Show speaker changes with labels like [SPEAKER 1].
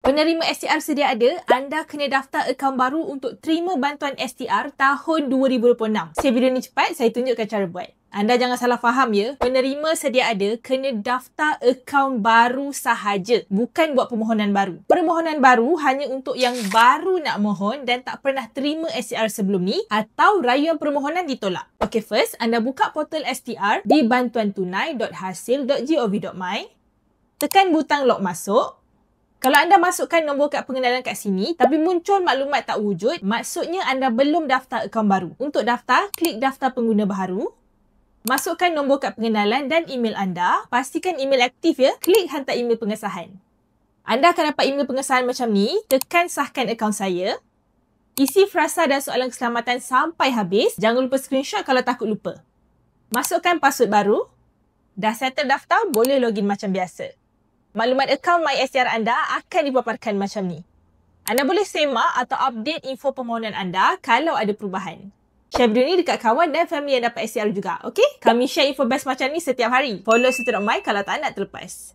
[SPEAKER 1] Penerima STR sedia ada, anda kena daftar akaun baru untuk terima bantuan STR tahun 2026. Saya video ni cepat, saya tunjukkan cara buat. Anda jangan salah faham ya, penerima sedia ada kena daftar akaun baru sahaja, bukan buat permohonan baru. Permohonan baru hanya untuk yang baru nak mohon dan tak pernah terima STR sebelum ni atau rayuan permohonan ditolak. Okay, first, anda buka portal STR di bantuantunai.hasil.gov.my. Tekan butang log masuk. Kalau anda masukkan nombor kad pengenalan kat sini tapi muncul maklumat tak wujud, maksudnya anda belum daftar akaun baru. Untuk daftar, klik daftar pengguna baharu. Masukkan nombor kad pengenalan dan email anda. Pastikan email aktif ya. Klik hantar email pengesahan. Anda akan dapat email pengesahan macam ni. Tekan sahkan akaun saya. Isi frasa dan soalan keselamatan sampai habis. Jangan lupa screenshot kalau takut lupa. Masukkan password baru. Dah settle daftar, boleh login macam biasa. Maklumat akaun MySTR anda akan dipaparkan macam ni. Anda boleh semak atau update info permohonan anda kalau ada perubahan. Share video ni dekat kawan dan family yang dapat STR juga, okey? Kami share info best macam ni setiap hari. Follow Suti.my kalau tak nak terlepas.